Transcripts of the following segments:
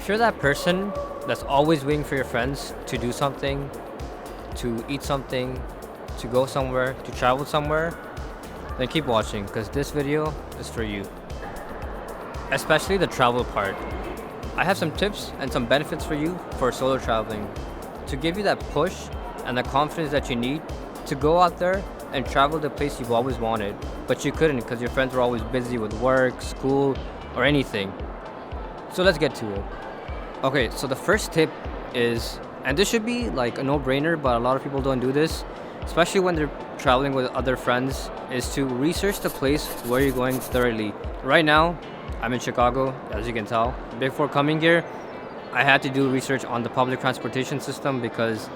If you're that person that's always waiting for your friends to do something, to eat something, to go somewhere, to travel somewhere, then keep watching because this video is for you. Especially the travel part. I have some tips and some benefits for you for solo traveling to give you that push and the confidence that you need to go out there and travel the place you've always wanted, but you couldn't because your friends were always busy with work, school, or anything. So let's get to it. Okay, so the first tip is, and this should be like a no-brainer, but a lot of people don't do this, especially when they're traveling with other friends, is to research the place where you're going thoroughly. Right now, I'm in Chicago, as you can tell. Before coming here, I had to do research on the public transportation system because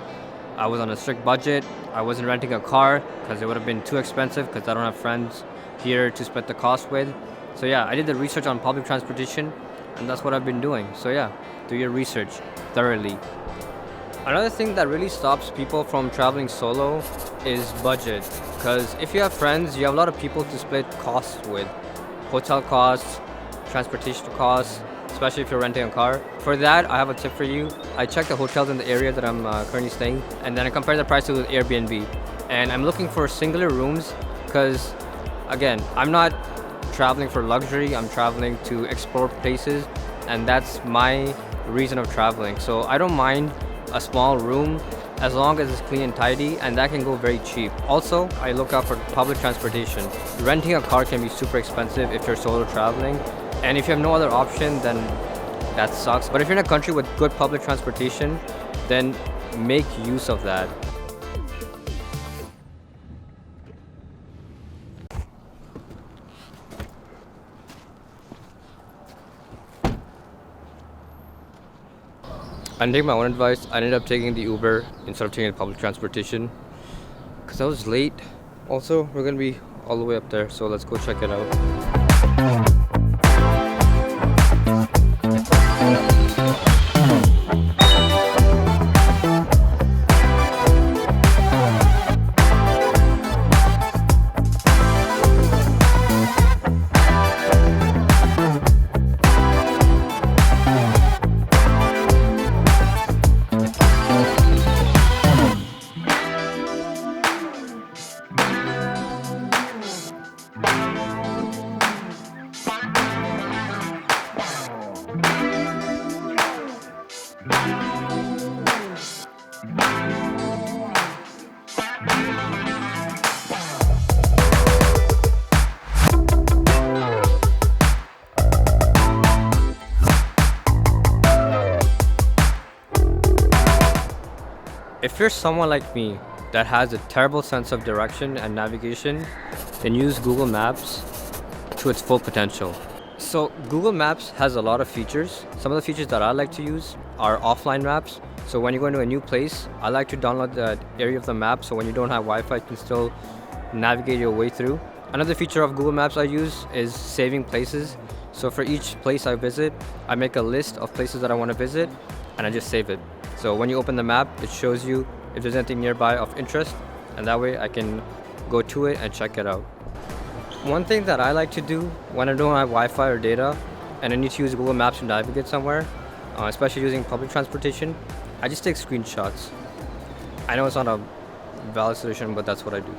I was on a strict budget. I wasn't renting a car because it would have been too expensive because I don't have friends here to split the cost with. So yeah, I did the research on public transportation and that's what I've been doing. So yeah, do your research thoroughly. Another thing that really stops people from traveling solo is budget. Because if you have friends, you have a lot of people to split costs with. Hotel costs, transportation costs, especially if you're renting a car. For that, I have a tip for you. I check the hotels in the area that I'm currently staying, and then I compare the prices with Airbnb. And I'm looking for singular rooms because, again, I'm not traveling for luxury. I'm traveling to explore places, and that's my reason of traveling. So I don't mind a small room as long as it's clean and tidy, and that can go very cheap. Also, I look out for public transportation. Renting a car can be super expensive if you're solo traveling, and if you have no other option, then that sucks. But if you're in a country with good public transportation, then make use of that. I take my own advice. I ended up taking the Uber instead of taking public transportation because I was late. Also, we're gonna be all the way up there, so let's go check it out. If you're someone like me that has a terrible sense of direction and navigation, then use Google Maps to its full potential. So Google Maps has a lot of features. Some of the features that I like to use are offline maps. So when you go into a new place, I like to download that area of the map so when you don't have Wi-Fi, you can still navigate your way through. Another feature of Google Maps I use is saving places. So for each place I visit, I make a list of places that I want to visit and I just save it. So when you open the map, it shows you if there's anything nearby of interest, and that way I can go to it and check it out. One thing that I like to do when I don't have Wi-Fi or data and I need to use Google Maps to navigate somewhere, especially using public transportation, I just take screenshots. I know it's not a valid solution, but that's what I do.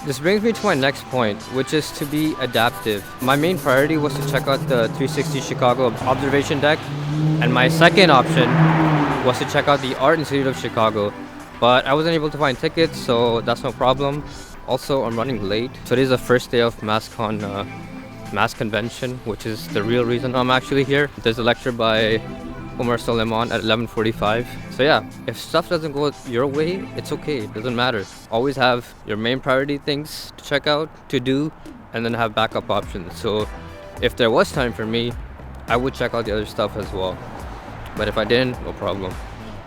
This brings me to my next point, which is to be adaptive. My main priority was to check out the 360 Chicago observation deck, and my second option was to check out the Art Institute of Chicago, but I wasn't able to find tickets, so that's no problem. Also, I'm running late. Today's the first day of MAS convention, which is the real reason I'm actually here. There's a lecture by Umar Suleiman at 11:45. So yeah, if stuff doesn't go your way, it's okay, it doesn't matter. Always have your main priority things to check out, to do, and then have backup options. So if there was time for me, I would check out the other stuff as well. But if I didn't, no problem.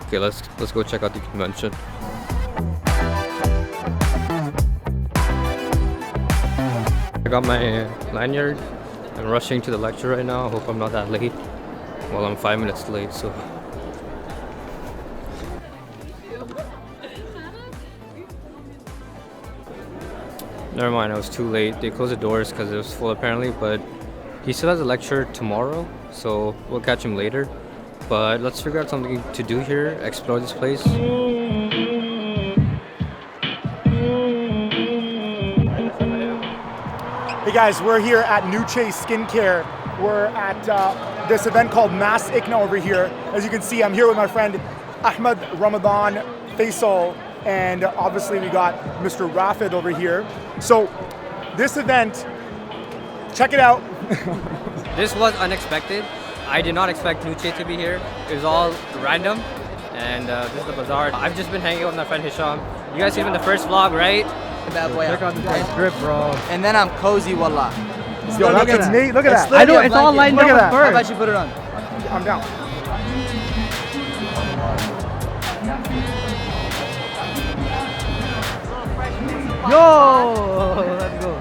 Okay, let's go check out the convention. I got my lanyard. I'm rushing to the lecture right now. I hope I'm not that late. Well, I'm 5 minutes late, so. Never mind, I was too late. They closed the doors because it was full apparently, but he still has a lecture tomorrow, so we'll catch him later. But let's figure out something to do here, explore this place. Hey guys, we're here at New Chase Skincare. We're at this event called MAS-ICNA over here. As you can see, I'm here with my friend Ahmed, Ramadan, Faisal, and obviously we got Mr. Rafid over here. So this event, check it out. This was unexpected. I did not expect New Chase to be here. It was all random. And this is the bazaar. I've just been hanging out with my friend Hisham. You guys see him in the first vlog, right? Bad boy. Check out this guy's grip, bro. And then I'm cozy, wallah. Yo, look at that. Look at that. I know, it's all lined up with How birds. about you put it on? I'm down. Yo! Let's go.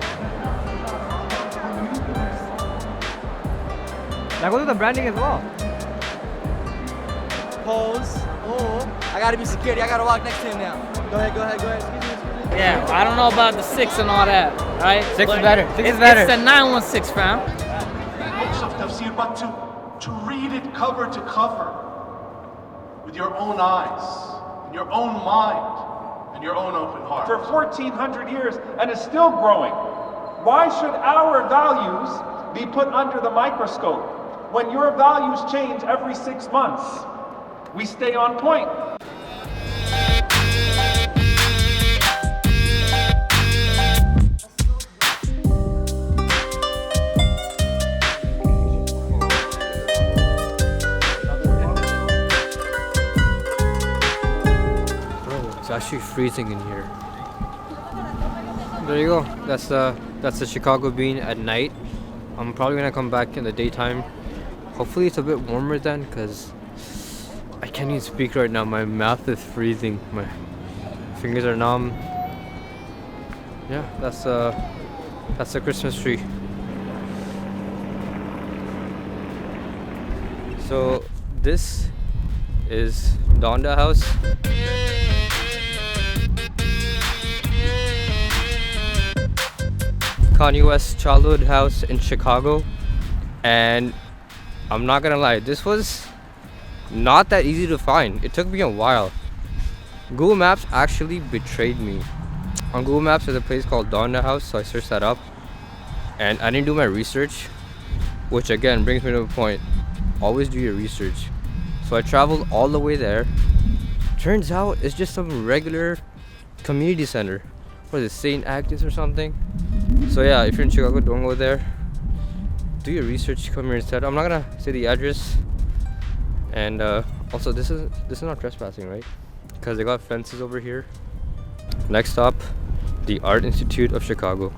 Now go do the branding as well. Pose. Oh, I gotta be security. I gotta walk next to him now. Go ahead, go ahead, go ahead. Excuse me. Yeah, I don't know about the 6 and all that, right? 6 But is better. 6 it's, is better. It's the 916, fam. Books of tafsir, but to read it cover to cover with your own eyes, in your own mind, and your own open heart. For 1,400 years and is still growing. Why should our values be put under the microscope when your values change every 6 months? We stay on point. It's actually freezing in here. There you go. That's the Chicago bean at night. I'm probably gonna come back in the daytime. Hopefully it's a bit warmer then, cause I can't even speak right now. My mouth is freezing. My fingers are numb. Yeah, that's the Christmas tree. So this is Donda House. Kanye West's childhood house in Chicago, and I'm not gonna lie, this was not that easy to find. It took me a while. Google Maps actually betrayed me. On Google Maps there's a place called Donda House, so I searched that up and I didn't do my research, which again brings me to a point. Always do your research. So I traveled all the way there. Turns out it's just some regular community center. What is it, St. Agnes or something? So yeah, if you're in Chicago, don't go there. Do your research, come here instead. I'm not gonna say the address. And also this is not trespassing, right? Because they got fences over here. Next stop, the Art Institute of Chicago.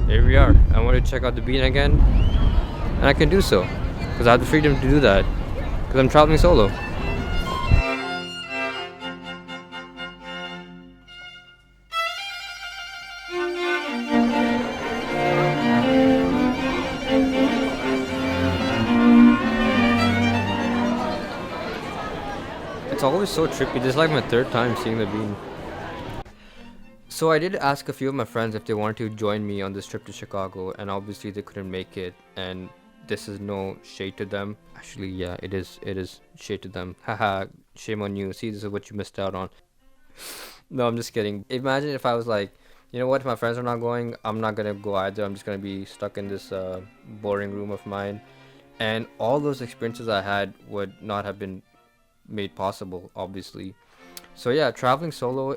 Here we are. I want to check out the bean again, and I can do so because I have the freedom to do that because I'm traveling solo. It's always so trippy. This is like my third time seeing the bean. So I did ask a few of my friends if they wanted to join me on this trip to Chicago, and obviously they couldn't make it, and this is no shade to them. Actually, yeah, it is shade to them. Haha, shame on you. See, this is what you missed out on. No, I'm just kidding. Imagine if I was like, you know what, my friends are not going, I'm not gonna go either. I'm just gonna be stuck in this boring room of mine, and all those experiences I had would not have been made possible, obviously. So yeah, traveling solo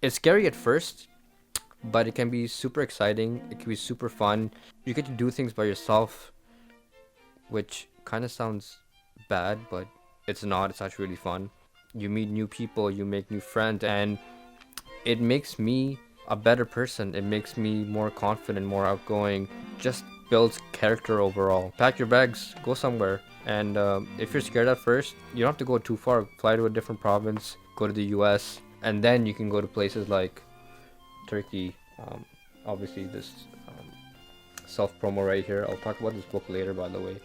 it's scary at first, but it can be super exciting. It can be super fun. You get to do things by yourself, which kind of sounds bad, but it's not. It's actually really fun. You meet new people, you make new friends, and it makes me a better person. It makes me more confident, more outgoing, just builds character overall. Pack your bags, go somewhere. And if you're scared at first, you don't have to go too far. Fly to a different province, go to the US, and then you can go to places like Turkey. Obviously this self-promo right here. I'll talk about this book later, by the way.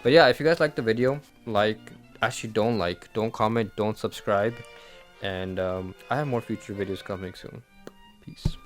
But yeah, if you guys like the video, don't comment, don't subscribe, and I have more future videos coming soon. Peace.